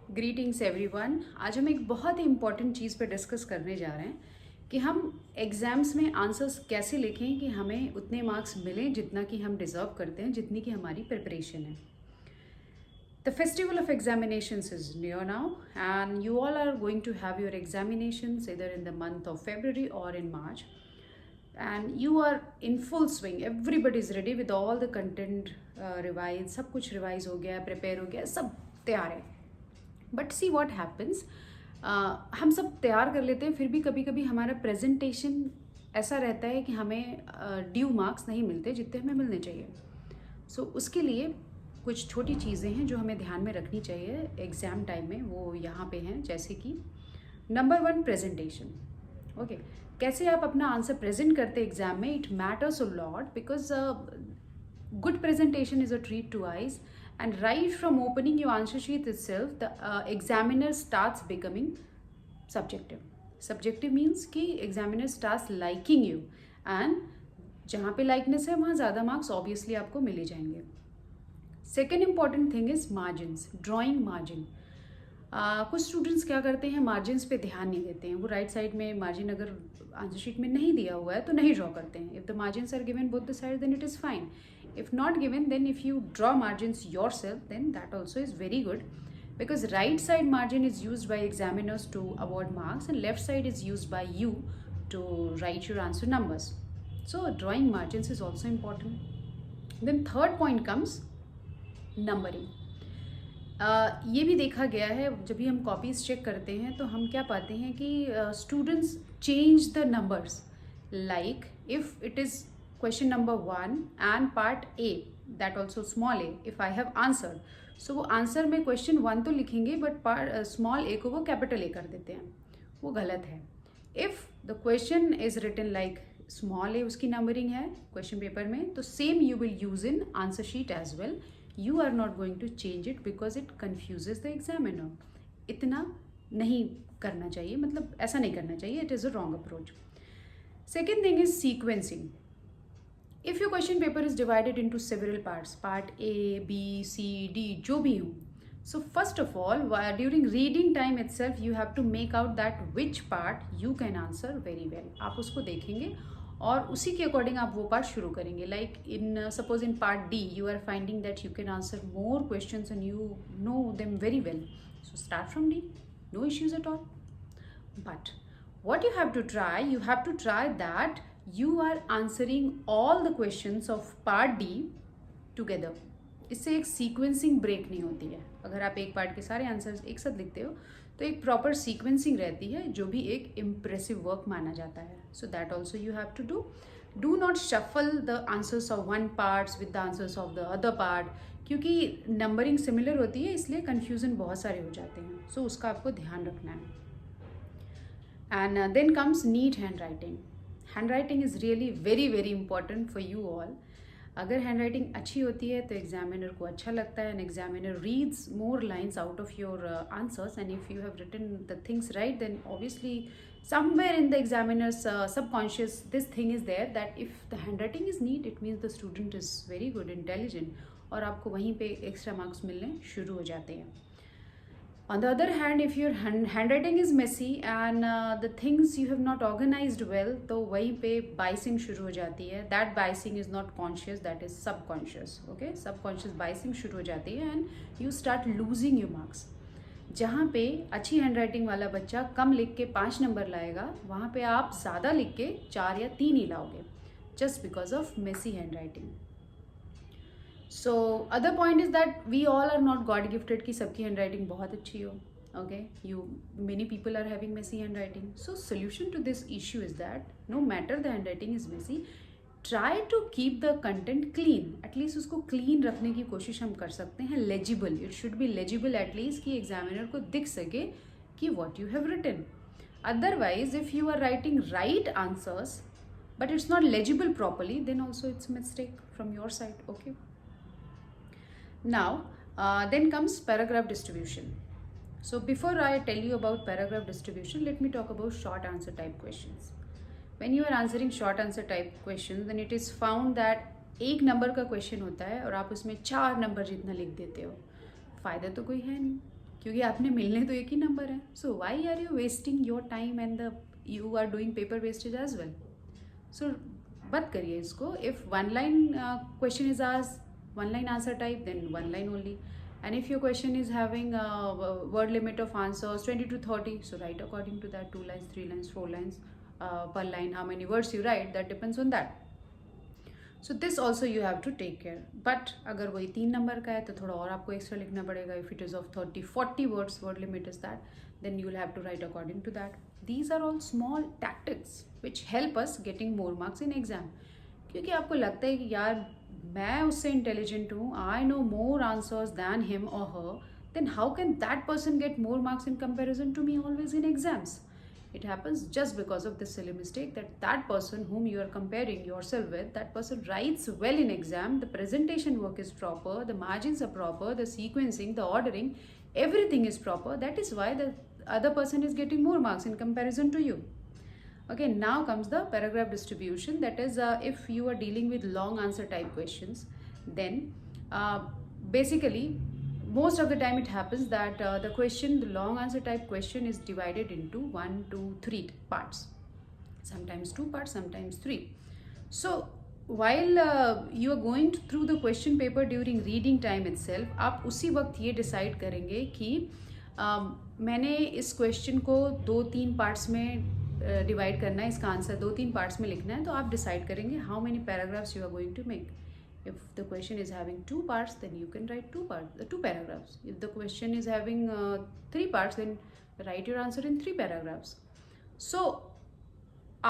Greetings everyone. आज हम एक बहुत ही इम्पॉर्टेंट चीज़ पे डिस्कस करने जा रहे हैं कि हम एग्ज़ाम्स में आंसर्स कैसे लिखें कि हमें उतने मार्क्स मिलें जितना कि हम डिज़र्व करते हैं, जितनी कि हमारी प्रिपरेशन है। The festival of examinations is near now, and you all are going to have your examinations either in the month of February or in March. And you are in full swing. Everybody is ready with all the content revised. सब कुछ revise हो गया, prepare हो गया, सब तैयार है. But see what happens, हम सब तैयार कर लेते हैं, फिर भी कभी कभी हमारा प्रेजेंटेशन ऐसा रहता है कि हमें ड्यू मार्क्स नहीं मिलते जितने हमें मिलने चाहिए. सो उसके लिए कुछ छोटी चीज़ें हैं जो हमें ध्यान में रखनी चाहिए एग्ज़ाम टाइम में. वो यहाँ पे हैं, जैसे कि नंबर 1 प्रेजेंटेशन. ओके, कैसे आप अपना आंसर प्रेजेंट करते हैं एग्जाम में, it matters a lot because good presentation is a treat to eyes, and right from opening your answer sheet itself the examiner starts becoming subjective means कि examiner starts liking you, and जहाँ पे likeness है वहाँ ज़्यादा marks obviously आपको मिले जाएंगे. Second important thing is margins, drawing margin. कुछ स्टूडेंट्स क्या करते हैं, मार्जिन्स पे ध्यान नहीं देते हैं. वो राइट साइड में मार्जिन अगर आंसर शीट में नहीं दिया हुआ है तो नहीं ड्रॉ करते हैं. If the margins are given both the side then it is fine. If not given then if you draw margins yourself then that also is very good, because right side margin is use by examiners to award marks and left side is use by you to write your answer numbers. So drawing margins is also important. Then third point comes numbering. ये भी देखा गया है, जब भी हम copies check करते हैं तो हम क्या पाते हैं कि students change the numbers. Like if it is question number 1 and part A, that also small A, if I have answered, so वो आंसर में क्वेश्चन 1 तो लिखेंगे बट पार्ट स्मॉल ए को वो कैपिटल ए कर देते हैं. वो गलत है. If the question is written like small a, उसकी नंबरिंग है क्वेश्चन पेपर में, तो same you will use in answer sheet as well. You are not going to change it because it confuses the examiner. इतना नहीं करना चाहिए, मतलब ऐसा नहीं करना चाहिए. It is a wrong approach. Second thing is sequencing. If your question paper is divided into several parts, part A, B, C, D, जो भी हो, so first of all, during reading time itself, you have to make out that which part you can answer very well. आप उसको देखेंगे और उसी के according आप वो पार्ट शुरू करेंगे. Like in suppose in part D you are finding that you can answer more questions and you know them very well, so start from D, no issues at all. But what you have to try that you are answering all the questions of part D together. इससे एक sequencing break नहीं होती है. अगर आप एक part के सारे आंसर्स एक साथ लिखते हो तो एक प्रॉपर सीक्वेंसिंग रहती है, जो भी एक इम्प्रेसिव वर्क माना जाता है. So that also you have to do not shuffle the answers of one parts with the answers of the other part, क्योंकि नंबरिंग सिमिलर होती है इसलिए कन्फ्यूज़न बहुत सारे हो जाते हैं. सो उसका आपको ध्यान रखना है. And then comes neat hand writing. Hand writing is really very very important for you all. अगर हैंड राइटिंग अच्छी होती है तो एग्जामिनर को अच्छा लगता है, and examiner reads more lines out of your answers, and if you have written the things right then obviously somewhere in the examiner's subconscious this thing is there that if the handwriting is neat it means the student is very good, intelligent, और आपको वहीं पे extra marks मिलने शुरू हो जाते हैं. On the other hand, if your handwriting is messy and the things you have not organized well, तो वहीं पे biasing शुरू हो जाती है. That biasing is not conscious, that is subconscious. Okay, subconscious biasing शुरू हो जाती है and you start losing your marks. जहाँ पे अच्छी हैंड राइटिंग वाला बच्चा कम लिख के 5 नंबर लाएगा, वहाँ पे आप ज़्यादा लिख के 4 या 3 ही लाओगे, just because of messy hand writing. So other point is that we all are not god gifted कि सबकी हैंड राइटिंग बहुत अच्छी हो. Okay, many people are having messy hand writing. So solution to this issue is that no matter the hand writing is messy, try to keep the content clean. At least उसको clean रखने की कोशिश हम कर सकते हैं. Legible, it should B legible at least, कि examiner को दिख सके कि what you have written. Otherwise if you are writing right answers but it's not legible properly then also it's mistake from your side. Okay, now then comes paragraph distribution. So before I tell you about paragraph distribution, let me talk about short answer type questions. When you are answering short answer type questions, then it is found that 1 number का question होता है और आप उसमें 4 number जितना लिख देते हो, फ़ायदा तो कोई है नहीं, क्योंकि आपने मिलने तो एक ही नंबर है. So why are you wasting your time and the you are doing paper wastage as well. So मत करिए इसको. If one line question is as one line answer type, then one line only. And if your question is having a word limit of answers 20 to 30, so write according to that, 2 lines, 3 lines, 4 lines per line. How many words you write, that depends on that. So this also you have to take care. But अगर वही 3 number का है तो थोड़ा और आपको extra लिखना पड़ेगा. If it is of 30-40 words, word limit is that, then you will have to write according to that. These are all small tactics which help us getting more marks in exam. क्योंकि आपको लगता है कि यार मैं उससे intelligent हूँ, I know more answers than him or her, then how can that person get more marks in comparison to me always in exams. It happens just because of this silly mistake that that person whom you are comparing yourself with, that person writes well in exam, the presentation work is proper, the margins are proper, the sequencing, the ordering, everything is proper. That is why the other person is getting more marks in comparison to you. Okay, now comes the paragraph distribution. That is, if you are dealing with long answer type questions, then basically most of the time it happens that the long answer type question is divided into 1, 2, 3 parts. Sometimes 2 parts, sometimes 3. So while you are going through the question paper during reading time itself, आप उसी वक्त ये decide करेंगे कि मैंने इस question को 2-3 parts में डिवाइड करना है, इसका आंसर 2-3 पार्ट्स में लिखना है. तो आप डिसाइड करेंगे how many paragraphs you are going to make. If the question is having 2 parts, then you can write 2 paragraphs. If the question is having 3 parts, then write your answer in 3 paragraphs. So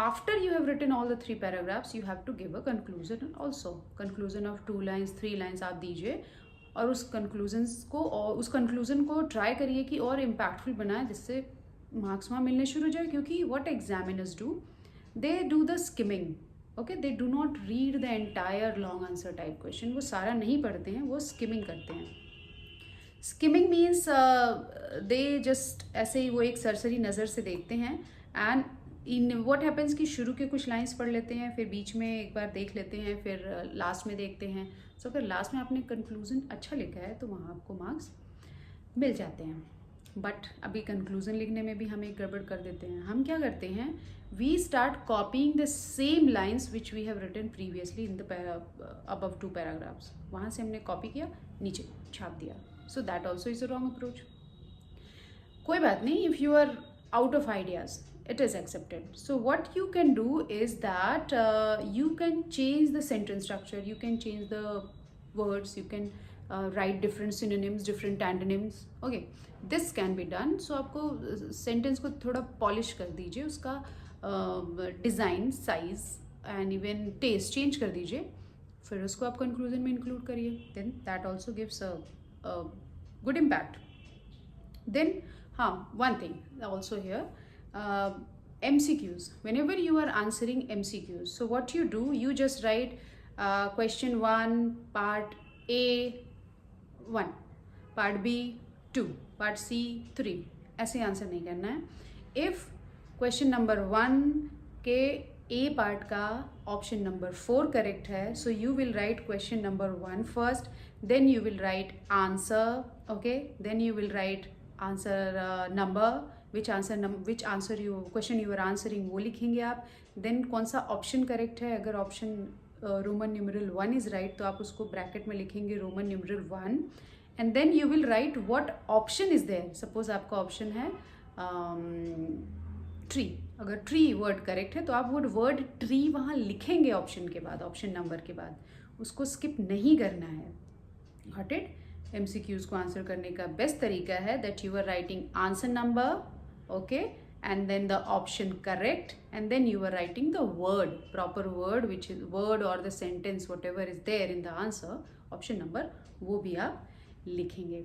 after you have written all the 3 paragraphs, you have to give a conclusion also. Conclusion of 2 lines, 3 lines आप दीजिए और उस conclusion को try करिए कि और impactful बनाए, जिससे मार्क्स वहाँ मिलने शुरू हो जाए. क्योंकि what examiners do, they do the skimming. Okay, they do not read the entire long answer type question. वो सारा नहीं पढ़ते हैं, वो स्किमिंग करते हैं. स्किमिंग मीन्स दे जस्ट ऐसे ही वो एक सरसरी नज़र से देखते हैं. एंड इन व्हाट हैपेंस कि शुरू के कुछ लाइंस पढ़ लेते हैं, फिर बीच में एक बार देख लेते हैं, फिर लास्ट में देखते हैं. सो अगर लास्ट में आपने कंक्लूजन अच्छा लिखा है तो वहाँ आपको मार्क्स मिल जाते हैं. बट अभी कंक्लूजन लिखने में भी हम एक गड़बड़ कर देते हैं. हम क्या करते हैं, we start copying the same lines which we have written previously in the above 2 paragraphs. वहाँ से हमने कॉपी किया, नीचे छाप दिया. So that also is a wrong approach. कोई बात नहीं, if you are out of ideas, it is accepted. So what you can do is that you can change the sentence structure, you can change the words, you can write different synonyms, different antonyms. Okay, this can be done. So आपको sentence को थोड़ा polish कर दीजिए, उसका design, size and even taste change कर दीजिए, फिर उसको आप conclusion में include करिए. Then that also gives a good impact. Then one thing also here, MCQs. Whenever you are answering MCQs, so what you do, you just write question 1, part A 1, part B 2, part C 3. ऐसे answer नहीं करना है. If question number 1 के A part का option number 4 correct है, so you will write question number 1 first, then you will write answer, okay, then you will write answer number, which question you are answering वो लिखेंगे आप. Then कौन सा option correct है, अगर option roman numeral 1 is right तो आप उसको ब्रैकेट में लिखेंगे roman numeral 1. And then you will write what option is there. Suppose आपका ऑप्शन है ट्री. अगर ट्री वर्ड करेक्ट है तो आप वो वर्ड ट्री वहाँ लिखेंगे ऑप्शन के बाद, ऑप्शन नंबर के बाद. उसको स्किप नहीं करना है. Got it. MCQs को आंसर करने का बेस्ट तरीका है that you are writing answer number, okay, and then the option correct, and then you are writing the word, proper word, which is word or the sentence, whatever is there in the answer, option number, वो भी आप लिखेंगे.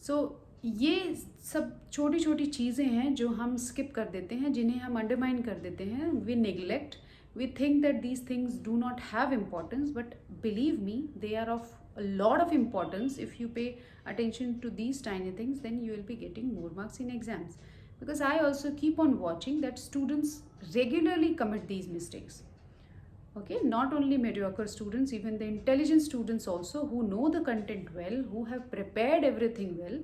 So ये सब छोटी छोटी चीज़ें हैं जो हम skip कर देते हैं, जिन्हें हम undermine कर देते हैं. We neglect, we think that these things do not have importance, but believe me, they are of a lot of importance. If you pay attention to these tiny things, then you will be getting more marks in exams. Because I also keep on watching that students regularly commit these mistakes. Okay, not only mediocre students, even the intelligent students also who know the content well, who have prepared everything well,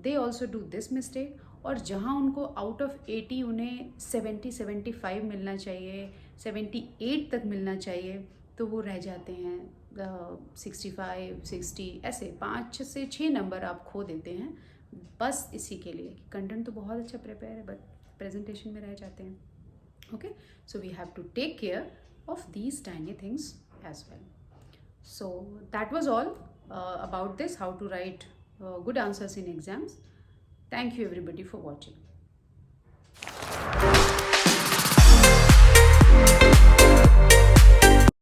they also do this mistake. और जहाँ उनको out of 80 उन्हें 70-75 मिलना चाहिए, 78 तक मिलना चाहिए, तो वो रह जाते हैं 65-60, ऐसे 5 से 6 नंबर आप खो देते हैं बस इसी के लिए कि कंटेंट तो बहुत अच्छा प्रिपेयर है बट प्रेजेंटेशन में रह जाते हैं. Okay, so we have to take care of these tiny things as well. So that was all about this, how to write good answers in exams. Thank you everybody for watching.